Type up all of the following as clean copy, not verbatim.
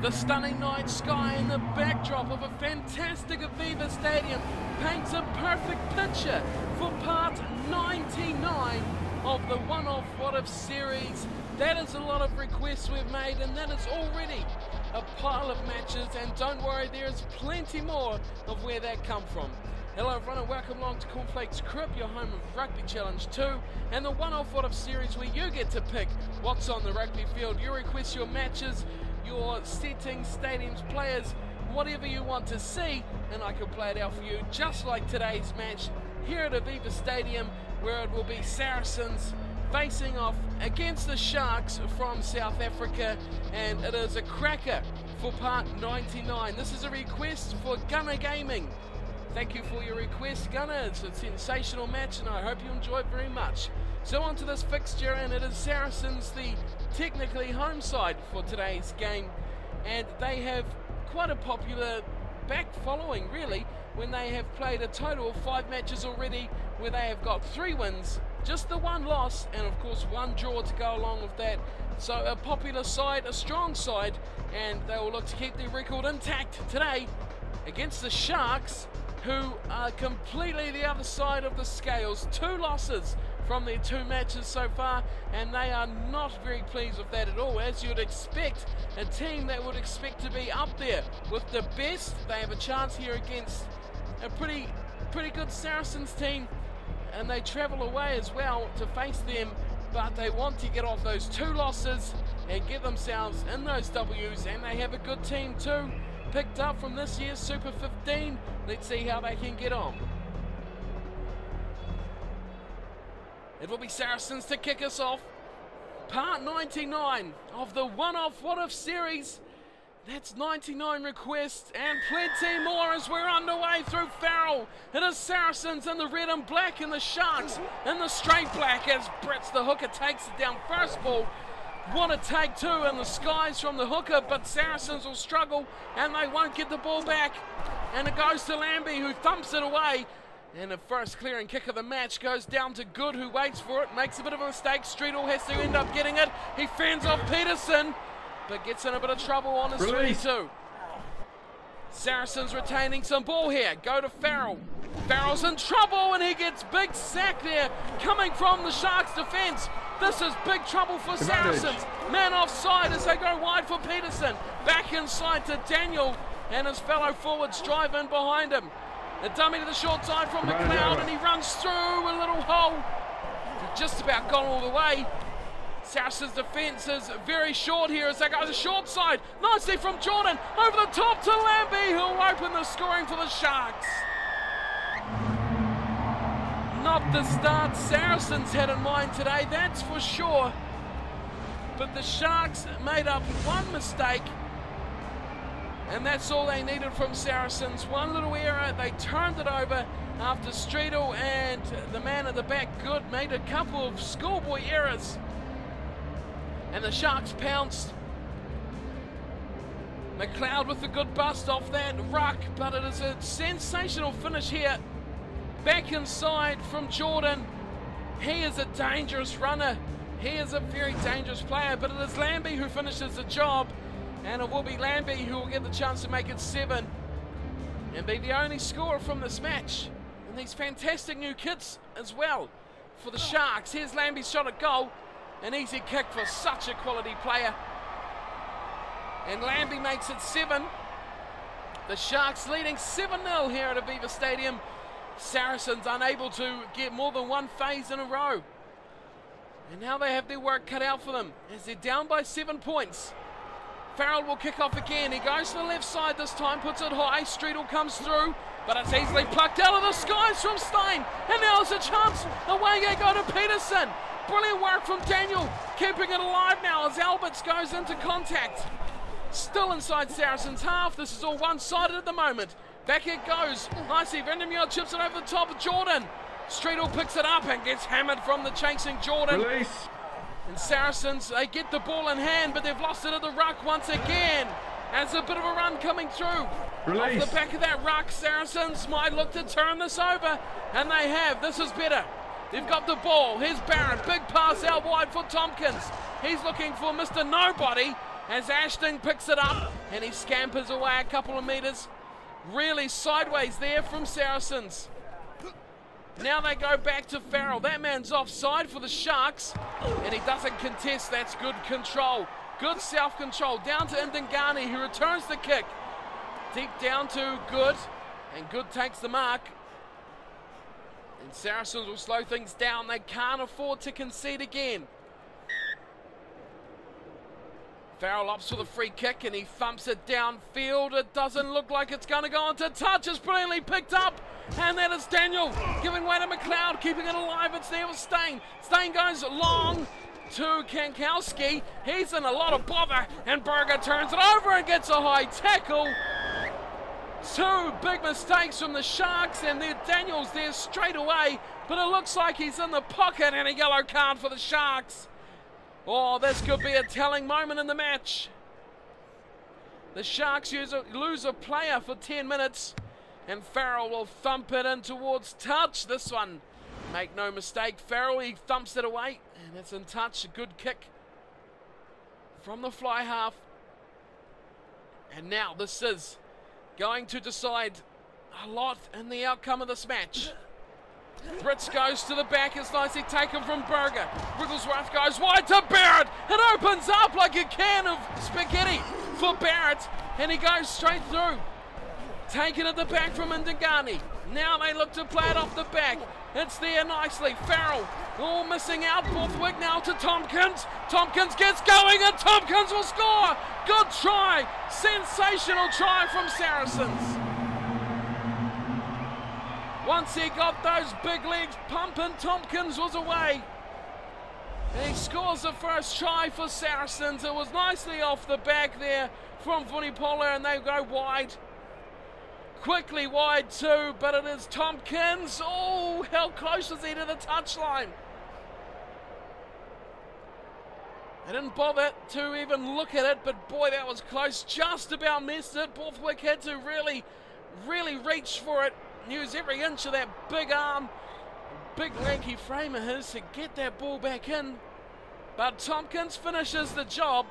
The stunning night sky and the backdrop of a fantastic Aviva Stadium paints a perfect picture for part 99 of the one-off what-if series. That is a lot of requests we've made, and that is already a pile of matches, and don't worry, there's plenty more of where that come from. Hello everyone and welcome along to Cornflakes Crib, your home of Rugby Challenge 2 and the one-off what-if series where you get to pick what's on the rugby field. You request your matches, your settings, stadiums, players, whatever you want to see, and I can play it out for you, just like today's match here at Aviva Stadium, where it will be Saracens facing off against the Sharks from South Africa, and it is a cracker for part 99. This is a request for Gunner Gaming. Thank you for your request, Gunner. It's a sensational match and I hope you enjoy it very much. So on to this fixture, and it is Saracens, the technically home side for today's game, and they have quite a popular back following really, when they have played a total of 5 matches already, where they have got 3 wins, just the 1 loss, and of course 1 draw to go along with that. So a popular side, a strong side, and they will look to keep their record intact today against the Sharks, who are completely the other side of the scales. 2 losses from their 2 matches so far, and they are not very pleased with that at all, as you'd expect a team that would expect to be up there with the best. They have a chance here against a pretty good Saracens team, and they travel away as well to face them, but they want to get off those 2 losses and get themselves in those W's, and they have a good team too, picked up from this year's Super 15. Let's see how they can get on. It will be Saracens to kick us off. Part 99 of the one-off what-if series. That's 99 requests and plenty more as we're underway through Farrell. It is Saracens in the red and black, and the Sharks in the straight black, as Brits the hooker takes it down first ball. What a take too in the skies from the hooker, but Saracens will struggle and they won't get the ball back, and it goes to Lambie, who thumps it away, and the first clearing kick of the match goes down to Good, who waits for it, makes a bit of a mistake. Streetle has to end up getting it. He fends off Peterson but gets in a bit of trouble on his 22. Saracens retaining some ball here, go to Farrell. Farrell's in trouble and he gets big sack there coming from the Sharks defence. This is big trouble for Saracens. Man offside as they go wide for Peterson. Back inside to Daniel, and his fellow forwards drive in behind him. A dummy to the short side from McLeod, and he runs through a little hole. He just about gone all the way. Saracens' defence is very short here as they go to the short side. Nicely from Jordan, over the top to Lambie, who will open the scoring for the Sharks. Not the start Saracens had in mind today, that's for sure. But the Sharks made up 1 mistake, and that's all they needed from Saracens. 1 little error, they turned it over after Streetle and the man at the back, Good, made a couple of schoolboy errors. And the Sharks pounced. McLeod with a good bust off that ruck, but it is a sensational finish here. Back inside from Jordan. He is a dangerous runner. He is a very dangerous player, but it is Lambie who finishes the job, and it will be Lambie who will get the chance to make it 7 and be the only scorer from this match. And these fantastic new kits as well for the Sharks. Here's Lambie's shot at goal. An easy kick for such a quality player. And Lambie makes it 7. The Sharks leading 7-0 here at Aviva Stadium. Saracens unable to get more than 1 phase in a row. And now they have their work cut out for them as they're down by 7 points. Farrell will kick off again. He goes to the left side this time, puts it high. Streetle comes through, but it's easily plucked out of the skies from Stein. And now there's a chance. Away they go to Peterson. Brilliant work from Daniel, keeping it alive now as Alberts goes into contact. Still inside Saracens' half. This is all one-sided at the moment. Back it goes. Nicely, Vandermeer chips it over the top of Jordan. Streetle picks it up and gets hammered from the chasing Jordan. Release. And Saracens, they get the ball in hand, but they've lost it at the ruck once again. As a bit of a run coming through. Release. Off the back of that ruck, Saracens might look to turn this over, and they have. This is better. They've got the ball. Here's Barrett. Big pass out wide for Tompkins. He's looking for Mr. Nobody as Ashton picks it up and he scampers away a couple of metres. Really sideways there from Saracens. Now they go back to Farrell. That man's offside for the Sharks, and he doesn't contest. That's good control. Good self-control. Down to Ndingani, who returns the kick. Deep down to Good, and Good takes the mark. And Saracens will slow things down. They can't afford to concede again. Farrell opts for the free kick, and he thumps it downfield. It doesn't look like it's going to go on to touch. It's brilliantly picked up, and that is Daniel giving way to McLeod, keeping it alive. It's there with Stain. Stain goes long to Kankowski. He's in a lot of bother, and Berger turns it over and gets a high tackle. Two big mistakes from the Sharks, and Daniel's there straight away, but it looks like he's in the pocket, and a yellow card for the Sharks. Oh, this could be a telling moment in the match. The Sharks lose a player for 10 minutes, and Farrell will thump it in towards touch. This one, make no mistake, Farrell, he thumps it away, and it's in touch. A good kick from the fly half. And now this is going to decide a lot in the outcome of this match. Brits goes to the back. It's nicely taken from Berger. Wigglesworth goes wide to Barrett. It opens up like a can of spaghetti for Barrett, and he goes straight through. Taken at the back from Ndingani. Now they look to play it off the back. It's there nicely. Farrell all missing out. Borthwick now to Tompkins. Tompkins gets going, and Tompkins will score. Good try. Sensational try from Saracens. Once he got those big legs pumping, Tompkins was away. And he scores the first try for Saracens. It was nicely off the back there from Vunipola, and they go wide. Quickly wide too, but it is Tompkins. Oh, how close was he to the touchline? I didn't bother to even look at it, but boy, that was close. Just about missed it. Borthwick had to really reach for it. Use every inch of that big arm, big lanky frame of his to get that ball back in. But Tompkins finishes the job,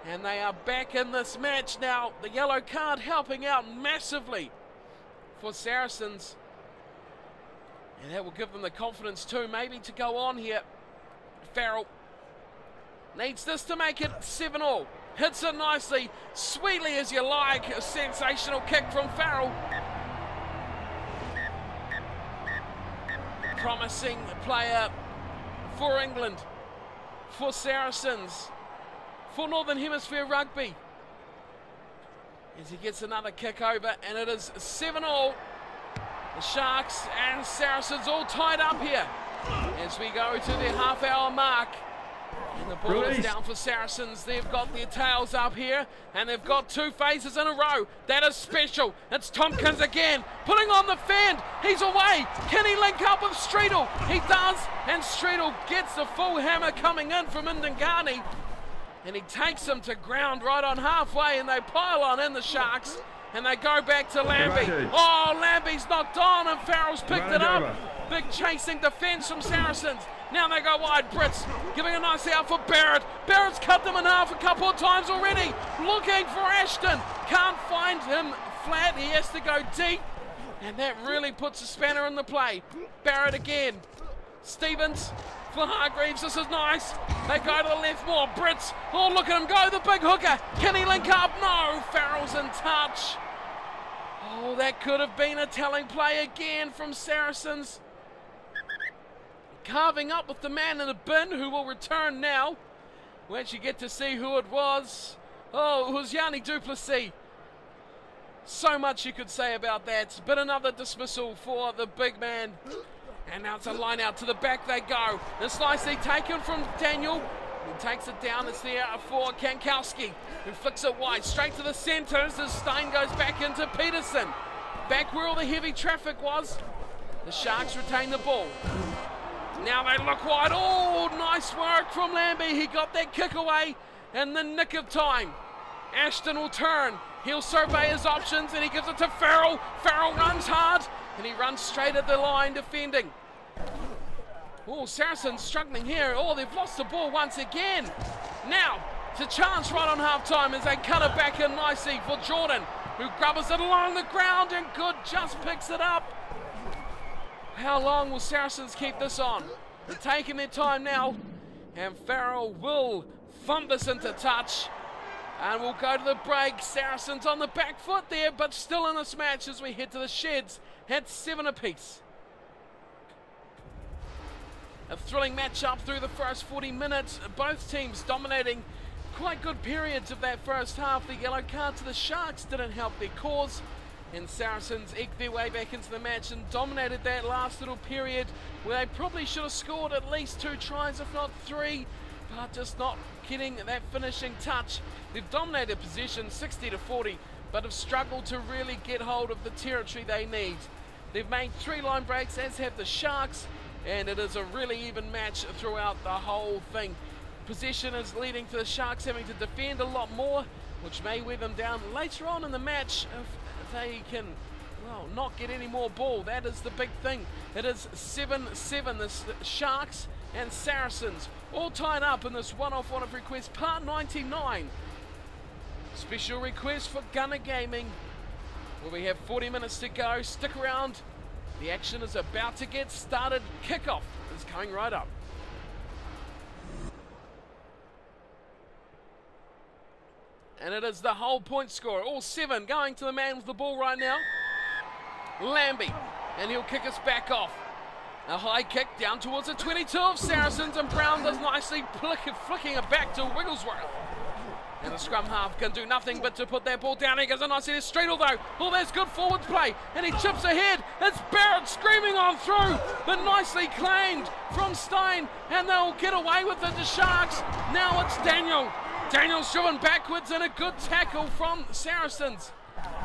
and they are back in this match now. The yellow card helping out massively for Saracens, and that will give them the confidence too, maybe to go on here. Farrell needs this to make it 7-all. Hits it nicely, sweetly as you like. A sensational kick from Farrell. Promising player for England, for Saracens, for Northern Hemisphere Rugby. As he gets another kick over, and it is 7-all. The Sharks and Saracens all tied up here as we go to the half-hour mark. And the ball is down for Saracens. They've got their tails up here, and they've got two phases in a row. That is special. It's Tompkins again, putting on the fend. He's away. Can he link up with Streetel? He does, and Streetel gets the full hammer coming in from Ndingani, and he takes him to ground right on halfway, and they pile on in, the Sharks, and they go back to Lambie. Oh, Lambie's knocked on, and Farrell's picked it up. Big chasing defence from Saracens. Now they go wide. Brits giving a nice out for Barrett. Barrett's cut them in half a couple of times already. Looking for Ashton. Can't find him flat. He has to go deep. And that really puts a spanner in the play. Barrett again. Stevens for Hargreaves. This is nice. They go to the left more. Brits. Oh, look at him go. The big hooker. Can he link up? No. Farrell's in touch. Oh, that could have been a telling play again from Saracens. Carving up with the man in the bin, who will return now. We actually get to see who it was. Oh, it was Yanni Duplessis. So much you could say about that, but another dismissal for the big man. And now it's a line out to the back they go. It's nicely taken from Daniel. He takes it down. It's there for Kankowski, who flicks it wide straight to the centre as Stein goes back into Peterson. Back where all the heavy traffic was. The Sharks retain the ball. Now they look wide. Oh, nice work from Lambie. He got that kick away in the nick of time. Ashton will turn. He'll survey his options, and he gives it to Farrell. Farrell runs hard, and he runs straight at the line defending. Oh, Saracens struggling here. Oh, they've lost the ball once again. Now, It's a chance right on half-time as they cut it back in nicely for Jordan, who grubbers it along the ground and Good just picks it up. How long will Saracens keep this on? They're taking their time now, and Farrell will thump this into touch. And we'll go to the break. Saracens on the back foot there, but still in this match as we head to the sheds at 7 apiece. A thrilling match-up through the first 40 minutes. Both teams dominating quite good periods of that first half. The yellow card to the Sharks didn't help their cause, and Saracens eked their way back into the match and dominated that last little period where they probably should have scored at least 2 tries, if not 3, but just not getting that finishing touch. They've dominated possession 60-40, but have struggled to really get hold of the territory they need. They've made 3 line breaks, as have the Sharks, and it is a really even match throughout the whole thing. Possession is leading to the Sharks having to defend a lot more, which may wear them down later on in the match if they can, well, not get any more ball. That is the big thing. It is 7-7, the Sharks and Saracens all tied up in this one-off request, part 99. Special request for Gunner Gaming, where we have 40 minutes to go. Stick around. The action is about to get started. Kickoff is coming right up. And it is the whole point scorer, all 7 going to the man with the ball right now, Lambie, and he'll kick us back off. A high kick down towards the 22 of Saracens, and Brown does nicely flicking it back to Wigglesworth. And the scrum half can do nothing but to put that ball down. He goes a nice hit straight, although, oh, that's good forwards play, and he chips ahead. It's Barrett screaming on through, but nicely claimed from Stein, and they'll get away with it, the Sharks. Now it's Daniel. Daniel's driven backwards, and a good tackle from Saracens.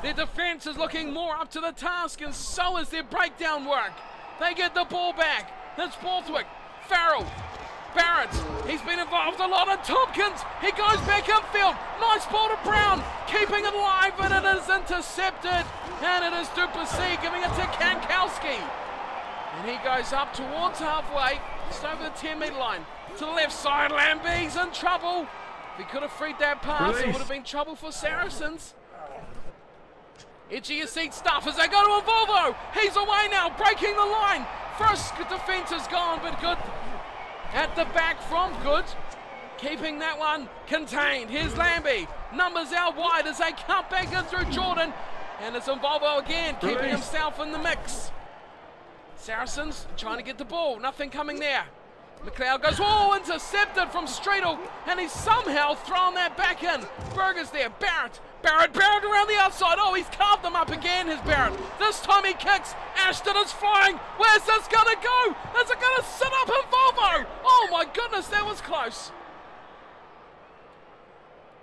Their defence is looking more up to the task, and so is their breakdown work. They get the ball back. It's Borthwick, Farrell, Barrett, he's been involved a lot, and Tompkins, he goes back infield. Nice ball to Brown, keeping it alive, but it is intercepted, and it is Duplessis giving it to Kankowski. And he goes up towards halfway, just over the 10-metre line. To the left side, Lambie's in trouble. If he could have freed that pass, it would have been trouble for Saracens. Edge of your seat stuff as they go to Volvo. He's away now, breaking the line. First defence is gone, but Good at the back from Good, keeping that one contained. Here's Lambie, numbers out wide as they cut back in through Jordan, and it's Volvo again, keeping himself in the mix. Saracens trying to get the ball, nothing coming there. McLeod goes, oh, intercepted from Streetle, and he's somehow thrown that back in. Berger's there, Barrett around the outside. Oh, he's carved them up again, his Barrett. This time he kicks. Ashton is flying. Where's this gonna go? Is it gonna sit up in Volvo? Oh my goodness, that was close.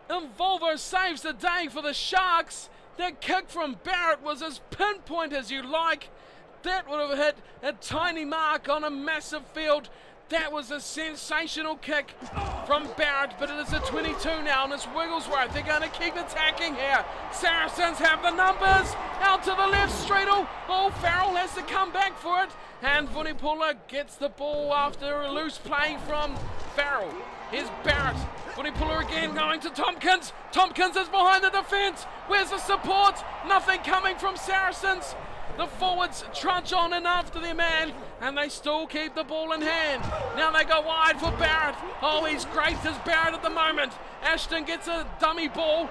And Volvo saves the day for the Sharks. That kick from Barrett was as pinpoint as you like. That would have hit a tiny mark on a massive field. That was a sensational kick from Barrett, but it is a 22 now, and it's Wigglesworth. They're going to keep attacking here. Saracens have the numbers. Out to the left, Streetle. Oh, Farrell has to come back for it. And Vunipola gets the ball after a loose play from Farrell. Here's Barrett. Vunipola again going to Tompkins. Tompkins is behind the defence. Where's the support? Nothing coming from Saracens. The forwards trudge on and after their man, and they still keep the ball in hand. Now they go wide for Barrett. Oh, he's great as Barrett at the moment. Ashton gets a dummy ball,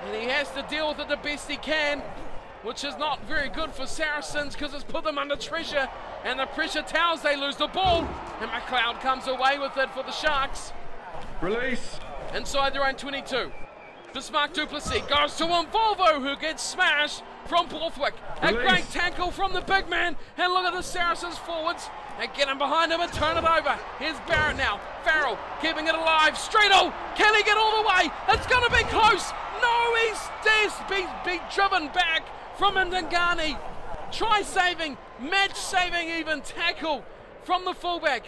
and he has to deal with it the best he can, which is not very good for Saracens because it's put them under pressure, and the pressure tells they lose the ball, and McLeod comes away with it for the Sharks. Release. Inside their own 22. Bismarck Duplessis goes to Volvo, who gets smashed from Borthwick. A great tackle from the big man, and look at the Saracens forwards. They get him behind him and turn it over. Here's Barrett now. Farrell keeping it alive. Streetle, can he get all the way? It's going to be close. No, he's be driven back from Ndangani. Try-saving, match-saving even tackle from the fullback.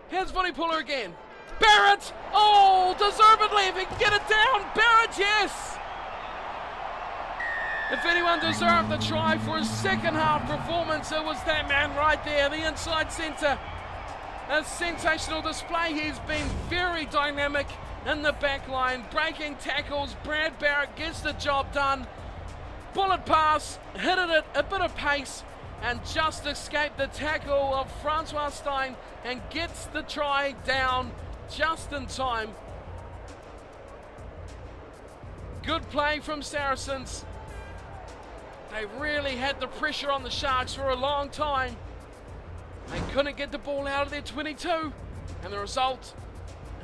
Here's Vunipola again. Barrett, oh, deservedly, if he can get it down. Barrett, yes. If anyone deserved the try for his second half performance, it was that man right there, the inside centre. A sensational display. He's been very dynamic in the back line, breaking tackles. Brad Barrett gets the job done. Bullet pass, hit it at a bit of pace, and just escaped the tackle of Francois Stein and gets the try down just in time. Good play from Saracens. They really had the pressure on the Sharks for a long time. They couldn't get the ball out of their 22, and the result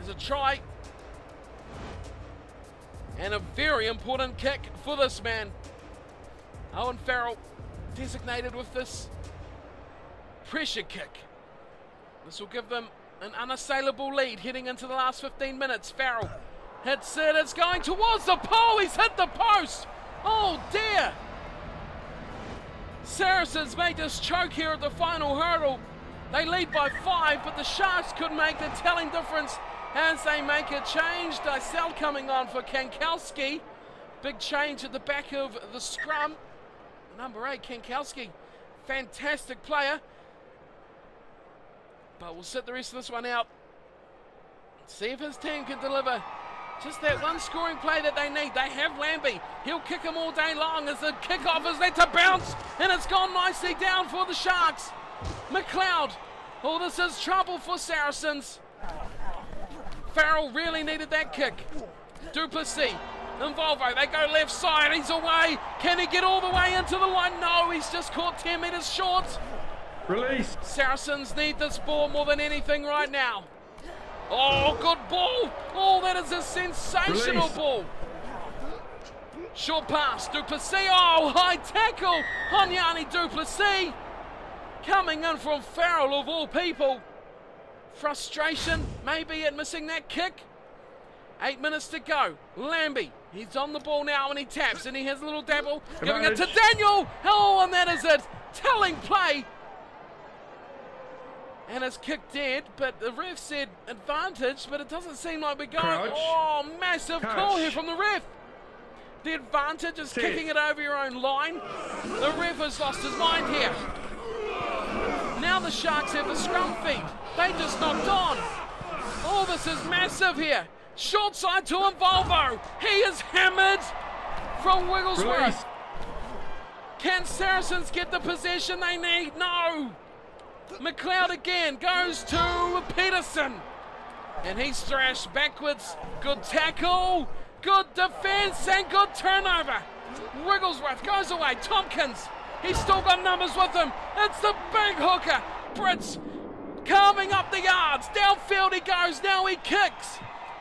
is a try and a very important kick for this man. Owen Farrell designated with this pressure kick. This will give them an unassailable lead heading into the last 15 minutes. Farrell hits it, it's going towards the pole, he's hit the post. Oh dear. Saracens make this choke here at the final hurdle. They lead by 5, but the Sharks could make the telling difference as they make a change. Dysel coming on for Kankowski. Big change at the back of the scrum. Number 8, Kankowski, fantastic player. But we'll sit the rest of this one out. See if his team can deliver just that one scoring play that they need. They have Lambie. He'll kick him all day long as the kickoff is let to bounce. And it's gone nicely down for the Sharks. McLeod. Oh, this is trouble for Saracens. Farrell really needed that kick. Duplessis and Volvo, they go left side. He's away. Can he get all the way into the line? No, he's just caught 10 metres short. Release. Saracens need this ball more than anything right now. Oh, good ball. Oh, that is a sensational Release. ball. Short pass, Duplessis. Oh, high tackle on Yanni Duplessis. Coming in from Farrell of all people. Frustration maybe at missing that kick. 8 minutes to go. Lambie, he's on the ball now and he taps and he has a little dabble. Giving it to Daniel. Oh, and that is it. Telling play. And it's kicked dead, but the ref said advantage, but it doesn't seem like we're going. Crouch. Oh, massive Crouch. call here from the ref. The advantage is kicking it over your own line. The ref has lost his mind here. Now the Sharks have the scrum feet. They just knocked on. Oh, this is massive here. Short side to him, Volvo. He is hammered from Wigglesworth. Release. Can Saracens get the possession they need? No. McLeod again goes to Peterson. And he's thrashed backwards. Good tackle. Good defense and good turnover. Wigglesworth goes away. Tompkins. He's still got numbers with him. It's the big hooker. Brits carving up the yards. Downfield he goes. Now he kicks.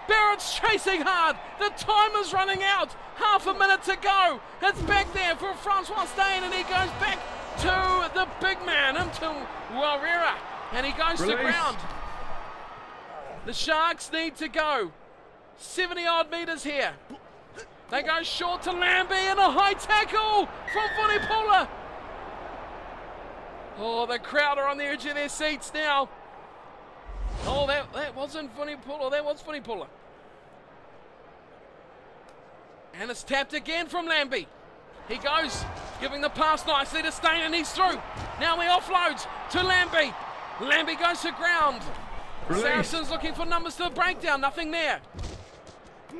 Barrett's chasing hard. The time is running out. Half a minute to go. It's back there for Francois Stein and he goes back to the big man, into Warrera. And he goes to ground. The Sharks need to go 70 odd metres here. They go short to Lambie and a high tackle from Vunipola. Oh, the crowd are on the edge of their seats now. Oh, that wasn't Vunipola, that was Vunipola. And it's tapped again from Lambie. He goes, giving the pass nicely to Stein and he's through. Now he offloads to Lambie. Lambie goes to ground. Release. Saracens looking for numbers to the breakdown, nothing there.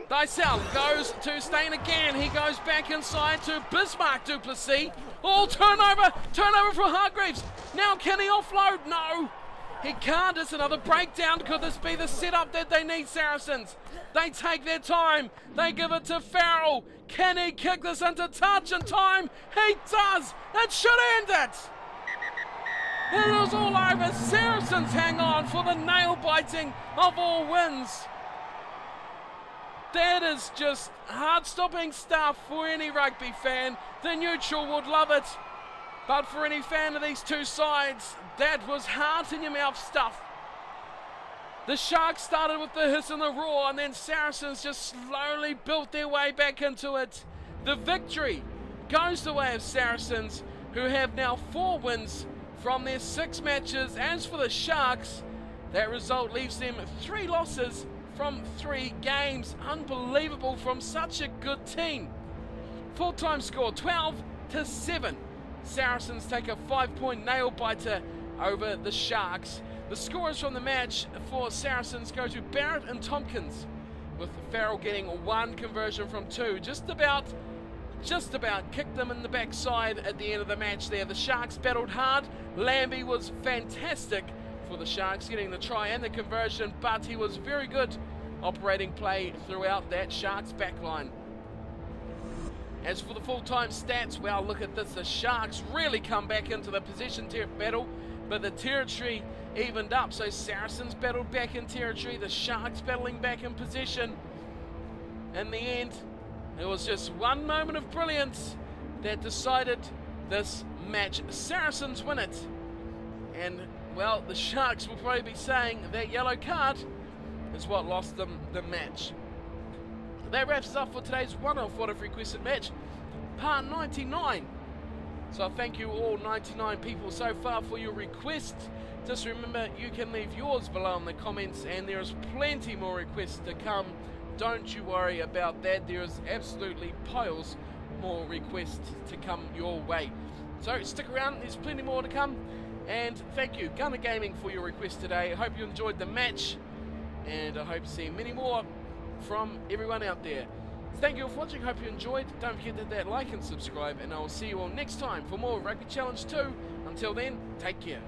Dysel goes to Stein again. He goes back inside to Bismarck Duplessis. Oh, turnover for Hargreaves. Now can he offload? No, he can't. It's another breakdown. Could this be the setup that they need, Saracens? They take their time. They give it to Farrell. Can he kick this into touch in time? He does. It should end it. It is all over. Saracens hang on for the nail-biting of all wins. That is just heart-stopping stuff for any rugby fan. The neutral would love it. But for any fan of these two sides, that was heart-in-your-mouth stuff. The Sharks started with the hiss and the roar, and then Saracens just slowly built their way back into it. The victory goes the way of Saracens, who have now 4 wins from their 6 matches. As for the Sharks, that result leaves them 3 losses from 3 games. Unbelievable from such a good team. Full-time score 12-7. Saracens take a 5-point nail-biter over the Sharks. The scores from the match for Saracens go to Barrett and Tompkins. with Farrell getting 1 conversion from 2. Just about kicked them in the backside at the end of the match there. The Sharks battled hard. Lambie was fantastic for the Sharks, getting the try and the conversion, but he was very good operating play throughout that Sharks backline. As for the full-time stats, well, look at this. The Sharks really come back into the possession battle, but the territory evened up. So Saracens battled back in territory, the Sharks battling back in possession. In the end, it was just one moment of brilliance that decided this match. Saracens win it. And, well, the Sharks will probably be saying that yellow card is what lost them the match. That wraps us up for today's one-off What If Requested match, part 99. So I thank you all 99 people so far for your requests. Just remember, you can leave yours below in the comments, and there is plenty more requests to come. Don't you worry about that. There is absolutely piles more requests to come your way. So stick around, there's plenty more to come. And thank you, Gunner Gaming, for your request today. I hope you enjoyed the match, and I hope to see many more from everyone out there. Thank you all for watching, hope you enjoyed. Don't forget to hit that like and subscribe, and I will see you all next time for more Rugby Challenge 2. Until then, take care.